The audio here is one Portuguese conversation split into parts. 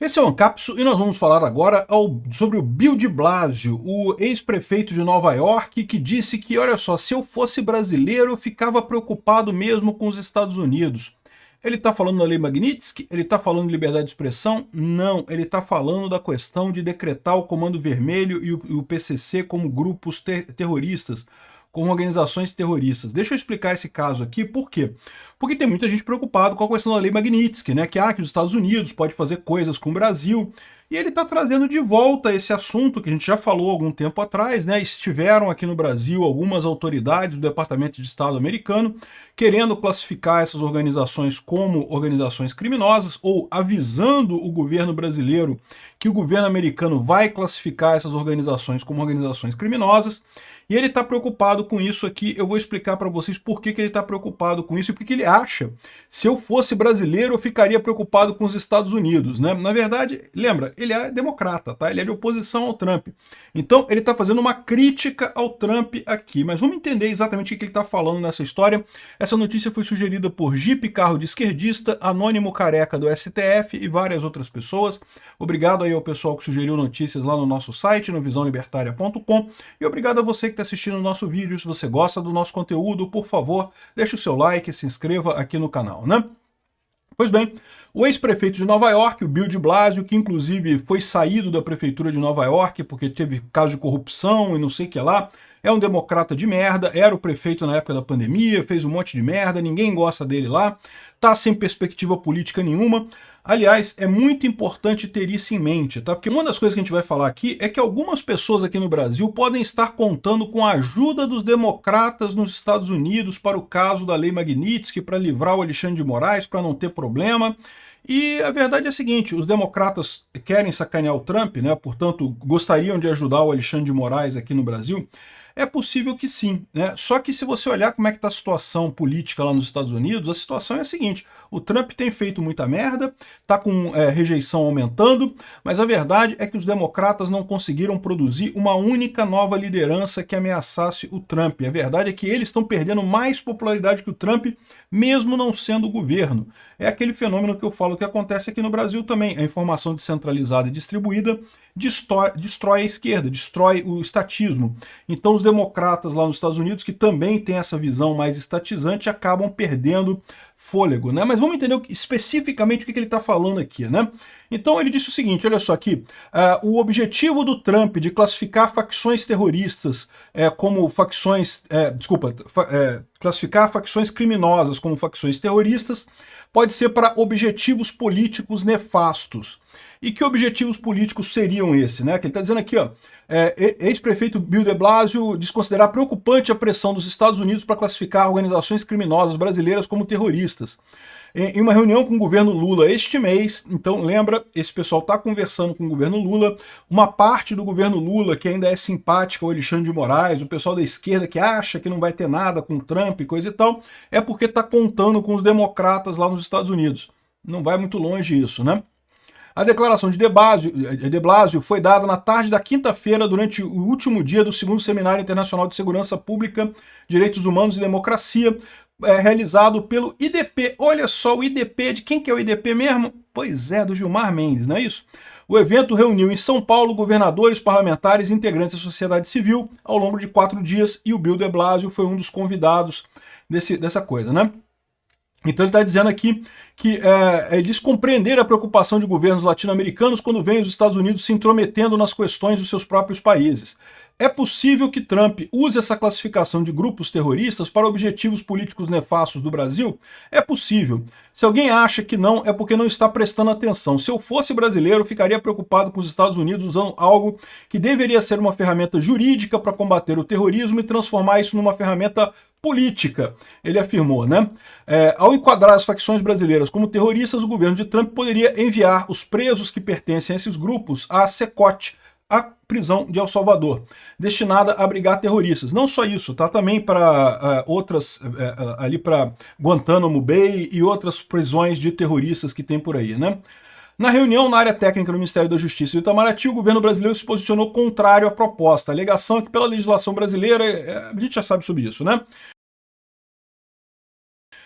Esse é o Ancapso e nós vamos falar agora sobre o Bill de Blasio, o ex-prefeito de Nova York, que disse que, olha só, se eu fosse brasileiro eu ficava preocupado mesmo com os Estados Unidos. Ele está falando da Lei Magnitsky? Ele está falando de liberdade de expressão? Não, ele está falando da questão de decretar o Comando Vermelho e o PCC como grupos terroristas, como organizações terroristas. Deixa eu explicar esse caso aqui, por quê? Porque tem muita gente preocupada com a questão da Lei Magnitsky, né? Que os Estados Unidos pode fazer coisas com o Brasil, e ele está trazendo de volta esse assunto que a gente já falou há algum tempo atrás, né? Estiveram aqui no Brasil algumas autoridades do Departamento de Estado americano querendo classificar essas organizações como organizações criminosas, ou avisando o governo brasileiro que o governo americano vai classificar essas organizações como organizações criminosas. E ele está preocupado com isso aqui. Eu vou explicar para vocês por que ele está preocupado com isso e por que ele acha. Se eu fosse brasileiro, eu ficaria preocupado com os Estados Unidos, né? Na verdade, lembra, ele é democrata, tá? Ele é de oposição ao Trump. Então, ele está fazendo uma crítica ao Trump aqui. Mas vamos entender exatamente o que ele está falando nessa história. Essa notícia foi sugerida por Jeep Carro de Esquerdista, Anônimo Careca do STF e várias outras pessoas. Obrigado aí ao pessoal que sugeriu notícias lá no nosso site, no visãolibertaria.com. E obrigado a você que está assistindo o nosso vídeo. Se você gosta do nosso conteúdo, por favor, deixe o seu like e se inscreva aqui no canal, né? Pois bem, o ex-prefeito de Nova York, o Bill de Blasio, que inclusive foi saído da prefeitura de Nova York porque teve caso de corrupção e não sei o que lá, é um democrata de merda, era o prefeito na época da pandemia, fez um monte de merda, ninguém gosta dele lá, tá sem perspectiva política nenhuma. Aliás, é muito importante ter isso em mente, tá? Porque uma das coisas que a gente vai falar aqui é que algumas pessoas aqui no Brasil podem estar contando com a ajuda dos democratas nos Estados Unidos para o caso da Lei Magnitsky, para livrar o Alexandre de Moraes, para não ter problema. E a verdade é a seguinte, os democratas querem sacanear o Trump, né? Portanto, gostariam de ajudar o Alexandre de Moraes aqui no Brasil. É possível que sim, né? Só que se você olhar como é que está a situação política lá nos Estados Unidos, a situação é a seguinte, o Trump tem feito muita merda, está com rejeição aumentando, mas a verdade é que os democratas não conseguiram produzir uma única nova liderança que ameaçasse o Trump. A verdade é que eles estão perdendo mais popularidade que o Trump, mesmo não sendo o governo. É aquele fenômeno que eu falo que acontece aqui no Brasil também. A informação descentralizada e distribuída destrói a esquerda, destrói o estatismo. Então os democratas lá nos Estados Unidos, que também têm essa visão mais estatizante, acabam perdendo fôlego, né? Mas vamos entender especificamente o que ele está falando aqui, né? Então ele disse o seguinte, olha só aqui, o objetivo do Trump de classificar facções terroristas como facções, classificar facções criminosas como facções terroristas pode ser para objetivos políticos nefastos. E que objetivos políticos seriam esses, né? Que ele está dizendo aqui, ó, ex-prefeito Bill de Blasio diz considerar preocupante a pressão dos Estados Unidos para classificar organizações criminosas brasileiras como terroristas. Em uma reunião com o governo Lula este mês, então lembra, esse pessoal está conversando com o governo Lula, uma parte do governo Lula que ainda é simpática ao Alexandre de Moraes, o pessoal da esquerda que acha que não vai ter nada com o Trump e coisa e tal, é porque está contando com os democratas lá nos Estados Unidos. Não vai muito longe isso, né? A declaração de Blasio foi dada na tarde da quinta-feira, durante o último dia do segundo Seminário Internacional de Segurança Pública, Direitos Humanos e Democracia, realizado pelo IDP. Olha só, o IDP, de quem que é o IDP mesmo? Pois é, do Gilmar Mendes, não é isso? O evento reuniu em São Paulo governadores, parlamentares e integrantes da sociedade civil ao longo de 4 dias, e o Bill de Blasio foi um dos convidados dessa coisa, né? Então ele está dizendo aqui que ele diz compreender a preocupação de governos latino-americanos quando vem os Estados Unidos se intrometendo nas questões dos seus próprios países. É possível que Trump use essa classificação de grupos terroristas para objetivos políticos nefastos do Brasil? É possível. Se alguém acha que não, é porque não está prestando atenção. Se eu fosse brasileiro, ficaria preocupado com os Estados Unidos usando algo que deveria ser uma ferramenta jurídica para combater o terrorismo e transformar isso numa ferramenta política, ele afirmou, né? Ao enquadrar as facções brasileiras como terroristas, o governo de Trump poderia enviar os presos que pertencem a esses grupos à SECOT, a prisão de El Salvador, destinada a abrigar terroristas. Não só isso, tá? Também para outras, ali para Guantánamo Bay e outras prisões de terroristas que tem por aí, né? Na reunião na área técnica do Ministério da Justiça do Itamaraty, o governo brasileiro se posicionou contrário à proposta. A alegação é que pela legislação brasileira, a gente já sabe sobre isso, né?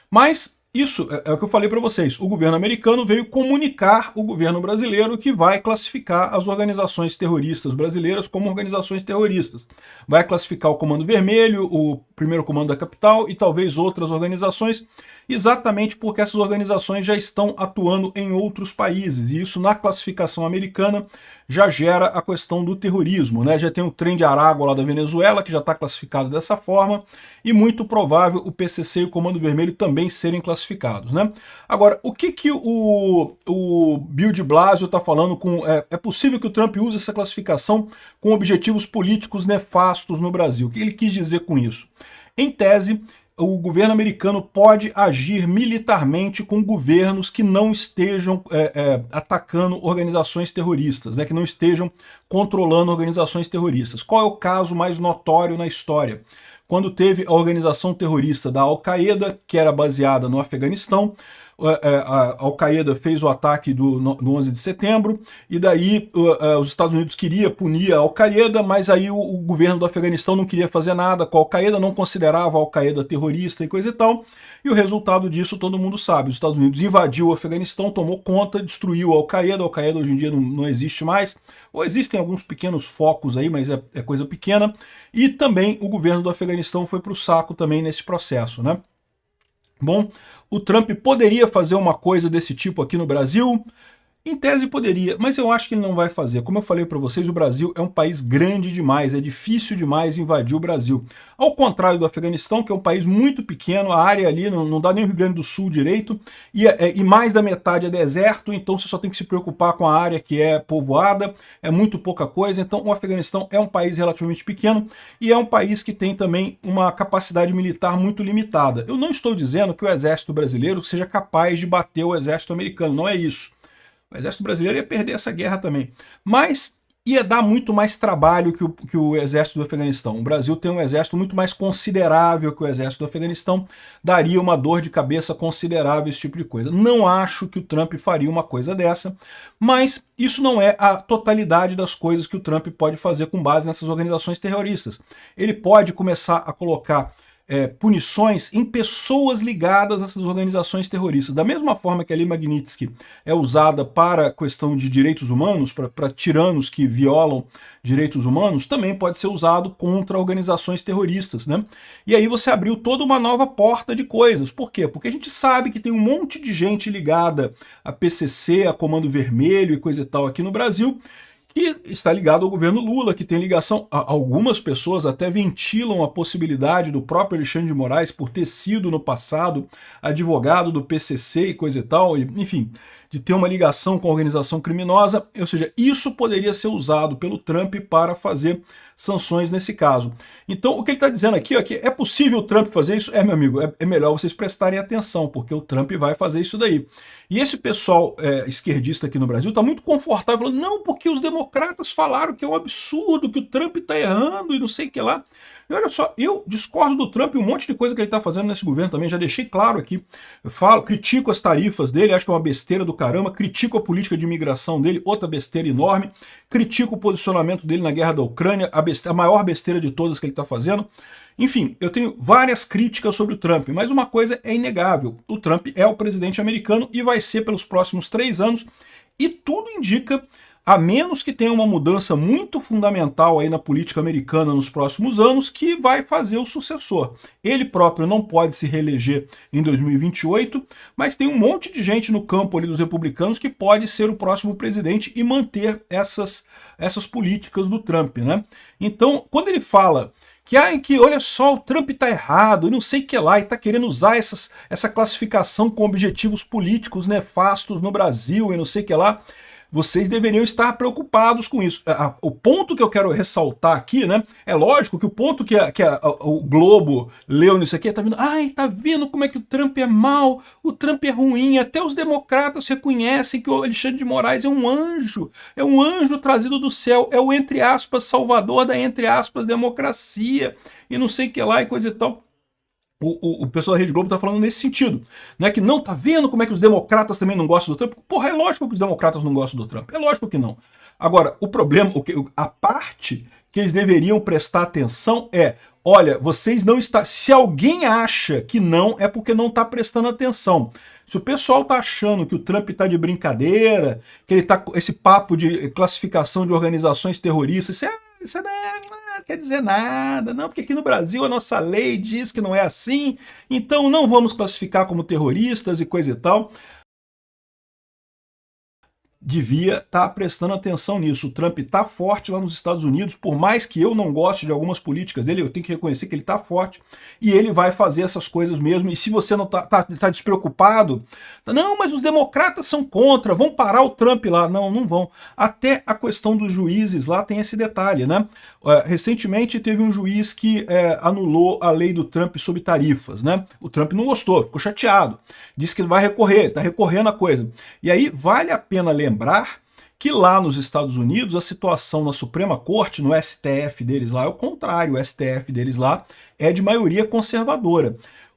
Mas isso é o que eu falei para vocês. O governo americano veio comunicar o governo brasileiro que vai classificar as organizações terroristas brasileiras como organizações terroristas. Vai classificar o Comando Vermelho, o Primeiro Comando da Capital e talvez outras organizações, exatamente porque essas organizações já estão atuando em outros países. E isso, na classificação americana, já gera a questão do terrorismo, né? Já tem o trem de Aragua lá da Venezuela, que já está classificado dessa forma, e muito provável o PCC e o Comando Vermelho também serem classificados, né? Agora, o que o Bill de Blasio está falando com... É possível que o Trump use essa classificação com objetivos políticos nefastos no Brasil. O que ele quis dizer com isso? Em tese, o governo americano pode agir militarmente com governos que não estejam atacando organizações terroristas, né, que não estejam controlando organizações terroristas. Qual é o caso mais notório na história? Quando teve a organização terrorista da Al-Qaeda, que era baseada no Afeganistão, a Al-Qaeda fez o ataque no 11 de setembro, e daí os Estados Unidos queria punir a Al-Qaeda, mas aí o governo do Afeganistão não queria fazer nada com a Al-Qaeda, não considerava a Al-Qaeda terrorista e coisa e tal, e o resultado disso todo mundo sabe. Os Estados Unidos invadiu o Afeganistão, tomou conta, destruiu a Al-Qaeda hoje em dia não existe mais, ou existem alguns pequenos focos aí, mas é coisa pequena, e também o governo do Afeganistão foi para o saco também nesse processo, né? Bom, o Trump poderia fazer uma coisa desse tipo aqui no Brasil? Em tese poderia, mas eu acho que ele não vai fazer. Como eu falei para vocês, o Brasil é um país grande demais, é difícil demais invadir o Brasil. Ao contrário do Afeganistão, que é um país muito pequeno, a área ali não dá nem o Rio Grande do Sul direito, e mais da metade é deserto, então você só tem que se preocupar com a área que é povoada, é muito pouca coisa. Então o Afeganistão é um país relativamente pequeno e é um país que tem também uma capacidade militar muito limitada. Eu não estou dizendo que o exército brasileiro seja capaz de bater o exército americano, não é isso. O exército brasileiro ia perder essa guerra também. Mas ia dar muito mais trabalho que o exército do Afeganistão. O Brasil tem um exército muito mais considerável que o exército do Afeganistão. Daria uma dor de cabeça considerável esse tipo de coisa. Não acho que o Trump faria uma coisa dessa, mas isso não é a totalidade das coisas que o Trump pode fazer com base nessas organizações terroristas. Ele pode começar a colocar punições em pessoas ligadas a essas organizações terroristas. Da mesma forma que a Lei Magnitsky é usada para a questão de direitos humanos, para tiranos que violam direitos humanos, também pode ser usado contra organizações terroristas, né? E aí você abriu toda uma nova porta de coisas. Por quê? Porque a gente sabe que tem um monte de gente ligada a PCC, a Comando Vermelho e coisa e tal aqui no Brasil, que está ligado ao governo Lula, que tem ligação. Algumas pessoas até ventilam a possibilidade do próprio Alexandre de Moraes, por ter sido no passado advogado do PCC e coisa e tal, enfim, de ter uma ligação com a organização criminosa. Ou seja, isso poderia ser usado pelo Trump para fazer sanções nesse caso. Então, o que ele está dizendo aqui, que é possível o Trump fazer isso? Meu amigo, é melhor vocês prestarem atenção, porque o Trump vai fazer isso daí. E esse pessoal esquerdista aqui no Brasil está muito confortável, falando, não, porque os democratas falaram que é um absurdo, que o Trump está errando e não sei o que lá. E olha só, eu discordo do Trump e um monte de coisa que ele está fazendo nesse governo também, já deixei claro aqui. Eu critico as tarifas dele, acho que é uma besteira do caramba, critico a política de imigração dele, outra besteira enorme, critico o posicionamento dele na guerra da Ucrânia, a maior besteira de todas que ele está fazendo. Enfim, eu tenho várias críticas sobre o Trump, mas uma coisa é inegável, o Trump é o presidente americano e vai ser pelos próximos 3 anos, e tudo indica, a menos que tenha uma mudança muito fundamental aí na política americana nos próximos anos, que vai fazer o sucessor. Ele próprio não pode se reeleger em 2028, mas tem um monte de gente no campo ali dos republicanos que pode ser o próximo presidente e manter essas políticas do Trump, né? Então, quando ele fala que olha só, o Trump está errado, e não sei o que lá, e está querendo usar essa classificação com objetivos políticos nefastos no Brasil, e não sei o que lá, vocês deveriam estar preocupados com isso. O ponto que eu quero ressaltar aqui, né? É lógico que o ponto que o Globo leu nisso aqui, tá vendo? Ai, tá vendo como é que o Trump é mau, o Trump é ruim, até os democratas reconhecem que o Alexandre de Moraes é um anjo trazido do céu, é o, entre aspas, salvador da, entre aspas, democracia, e não sei o que lá, e coisa e tal. O pessoal da Rede Globo tá falando nesse sentido, né? Que não, tá vendo como é que os democratas também não gostam do Trump? Porra, é lógico que os democratas não gostam do Trump, é lógico que não. Agora, o problema, a parte que eles deveriam prestar atenção é, olha, vocês não estão... Se alguém acha que não, é porque não está prestando atenção. Se o pessoal está achando que o Trump está de brincadeira, que ele está com esse papo de classificação de organizações terroristas, isso não quer dizer nada, não, porque aqui no Brasil a nossa lei diz que não é assim, então não vamos classificar como terroristas e coisa e tal. Devia estar prestando atenção nisso. O Trump está forte lá nos Estados Unidos, por mais que eu não goste de algumas políticas dele, eu tenho que reconhecer que ele está forte e ele vai fazer essas coisas mesmo. E se você não tá despreocupado, não, mas os democratas são contra, vão parar o Trump lá. Não, não vão. Até a questão dos juízes lá tem esse detalhe, né? Recentemente teve um juiz que anulou a lei do Trump sobre tarifas, né? O Trump não gostou, ficou chateado, disse que vai recorrer, está recorrendo a coisa. E aí vale a pena lembrar que lá nos Estados Unidos a situação na Suprema Corte, no STF deles lá, é o contrário. O STF deles lá é de maioria conservadora.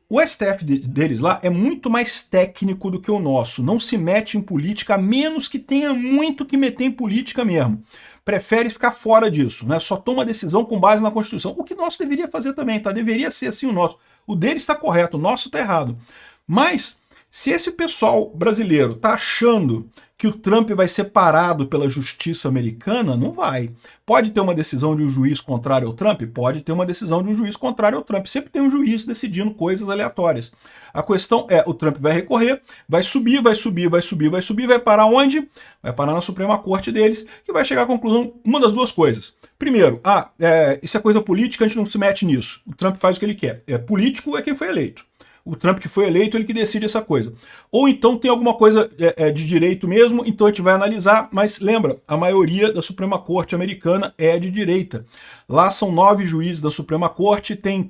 O STF deles lá é muito mais técnico do que o nosso, não se mete em política, a menos que tenha muito que meter em política mesmo. Prefere ficar fora disso, né? Só toma decisão com base na Constituição. O que nosso deveria fazer também, tá? Deveria ser assim o nosso. O deles está correto, o nosso está errado. Mas se esse pessoal brasileiro está achando que o Trump vai ser parado pela justiça americana, não vai. Pode ter uma decisão de um juiz contrário ao Trump? Pode ter uma decisão de um juiz contrário ao Trump. Sempre tem um juiz decidindo coisas aleatórias. A questão é, o Trump vai recorrer, vai subir, vai subir, vai subir, vai subir, vai parar onde? Vai parar na Suprema Corte deles, que vai chegar à conclusão, uma das duas coisas. Primeiro, isso é coisa política, a gente não se mete nisso. O Trump faz o que ele quer. Político é quem foi eleito. O Trump que foi eleito, ele que decide essa coisa. Ou então tem alguma coisa de direito mesmo, então a gente vai analisar, mas lembra, a maioria da Suprema Corte americana é de direita. Lá são 9 juízes da Suprema Corte, tem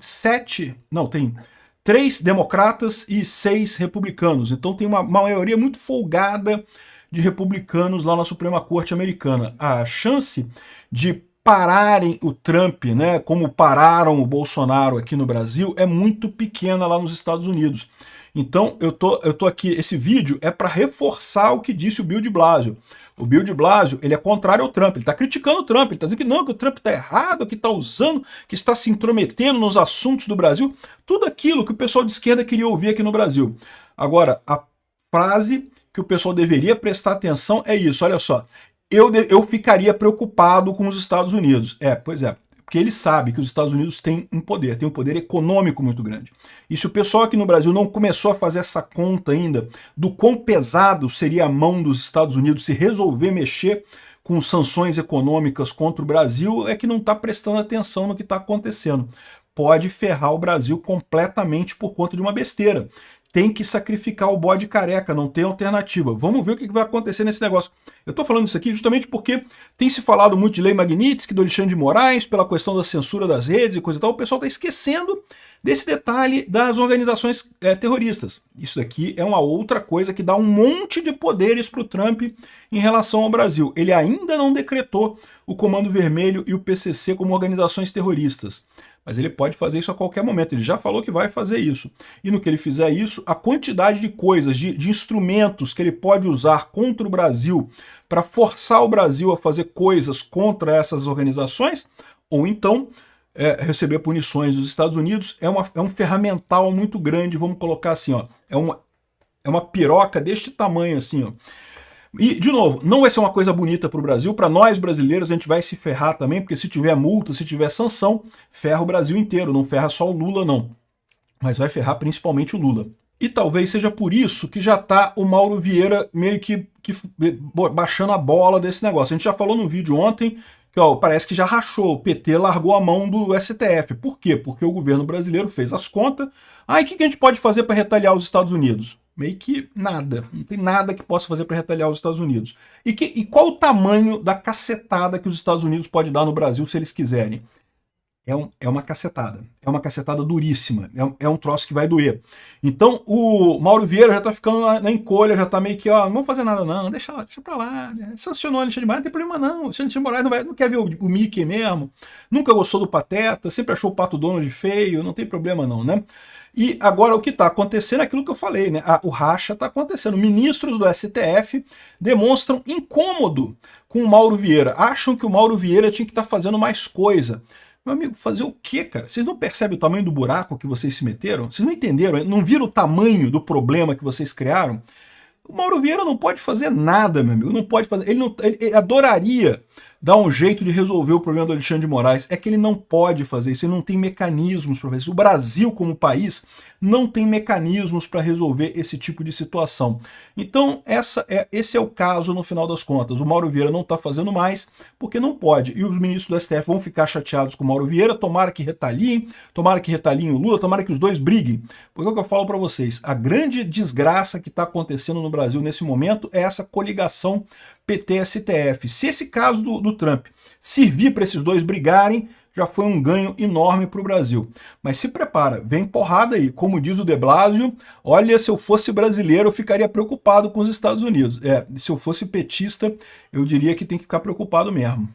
3 democratas e 6 republicanos. Então tem uma maioria muito folgada de republicanos lá na Suprema Corte americana. A chance de pararem o Trump, né, como pararam o Bolsonaro aqui no Brasil, é muito pequena lá nos Estados Unidos. Então eu tô aqui, esse vídeo é para reforçar o que disse o Bill de Blasio. O Bill de Blasio, ele é contrário ao Trump, ele está criticando o Trump, ele está dizendo que não, que o Trump está errado, que está usando, que está se intrometendo nos assuntos do Brasil, tudo aquilo que o pessoal de esquerda queria ouvir aqui no Brasil. Agora, a frase que o pessoal deveria prestar atenção é isso, olha só, eu ficaria preocupado com os Estados Unidos. Pois é, porque ele sabe que os Estados Unidos têm um poder econômico muito grande. E se o pessoal aqui no Brasil não começou a fazer essa conta ainda do quão pesado seria a mão dos Estados Unidos se resolver mexer com sanções econômicas contra o Brasil, é que não está prestando atenção no que está acontecendo. Pode ferrar o Brasil completamente por conta de uma besteira. Tem que sacrificar o bode careca, não tem alternativa. Vamos ver o que vai acontecer nesse negócio. Eu estou falando isso aqui justamente porque tem se falado muito de lei Magnitsky, do Alexandre de Moraes, pela questão da censura das redes e coisa e tal. O pessoal está esquecendo desse detalhe das organizações terroristas. Isso daqui é uma outra coisa que dá um monte de poderes para o Trump em relação ao Brasil. Ele ainda não decretou o Comando Vermelho e o PCC como organizações terroristas. Mas ele pode fazer isso a qualquer momento, ele já falou que vai fazer isso. E no que ele fizer isso, a quantidade de coisas, de instrumentos que ele pode usar contra o Brasil para forçar o Brasil a fazer coisas contra essas organizações, ou então receber punições dos Estados Unidos, é um ferramental muito grande, vamos colocar assim, ó, é uma piroca deste tamanho assim, ó. E, de novo, não vai ser uma coisa bonita para o Brasil, para nós brasileiros a gente vai se ferrar também, porque se tiver multa, se tiver sanção, ferra o Brasil inteiro, não ferra só o Lula não, mas vai ferrar principalmente o Lula. E talvez seja por isso que já está o Mauro Vieira meio que baixando a bola desse negócio. A gente já falou no vídeo ontem que parece que já rachou, o PT largou a mão do STF. Por quê? Porque o governo brasileiro fez as contas. E o que a gente pode fazer para retaliar os Estados Unidos? Meio que nada. Não tem nada que possa fazer para retaliar os Estados Unidos. E qual o tamanho da cacetada que os Estados Unidos podem dar no Brasil se eles quiserem? É uma cacetada. É uma cacetada duríssima. É um troço que vai doer. Então o Mauro Vieira já está ficando na encolha, já está meio que, não vamos fazer nada não, deixa para lá. Sancionou o Alexandre de Moraes, não tem problema não. O Alexandre de Moraes não quer ver o Mickey mesmo. Nunca gostou do Pateta, sempre achou o Pato Donald feio, não tem problema não, né? E agora o que está acontecendo é aquilo que eu falei, né? O racha está acontecendo. Ministros do STF demonstram incômodo com o Mauro Vieira. Acham que o Mauro Vieira tinha que estar fazendo mais coisa. Meu amigo, fazer o quê, cara? Vocês não percebem o tamanho do buraco que vocês se meteram? Vocês não entenderam? Não viram o tamanho do problema que vocês criaram? O Mauro Vieira não pode fazer nada, meu amigo. Não pode fazer. Ele adoraria dar um jeito de resolver o problema do Alexandre de Moraes. É que ele não pode fazer isso. Ele não tem mecanismos para fazer isso. O Brasil, como país, não tem mecanismos para resolver esse tipo de situação. Então, esse é o caso no final das contas. O Mauro Vieira não está fazendo mais porque não pode. E os ministros do STF vão ficar chateados com o Mauro Vieira. Tomara que retaliem o Lula, tomara que os dois briguem. Porque é o que eu falo para vocês. A grande desgraça que está acontecendo no Brasil nesse momento é essa coligação PT-STF. Se esse caso do Trump servir para esses dois brigarem, já foi um ganho enorme para o Brasil. Mas se prepara, vem porrada aí. Como diz o De Blasio, olha, se eu fosse brasileiro eu ficaria preocupado com os Estados Unidos. Se eu fosse petista, eu diria que tem que ficar preocupado mesmo.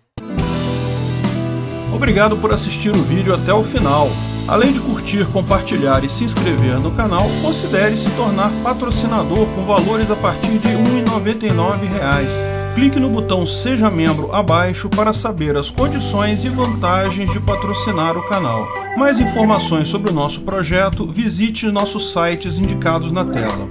Obrigado por assistir o vídeo até o final. Além de curtir, compartilhar e se inscrever no canal, considere se tornar patrocinador com valores a partir de R$ 1,99. Clique no botão Seja Membro abaixo para saber as condições e vantagens de patrocinar o canal. Mais informações sobre o nosso projeto, visite nossos sites indicados na tela.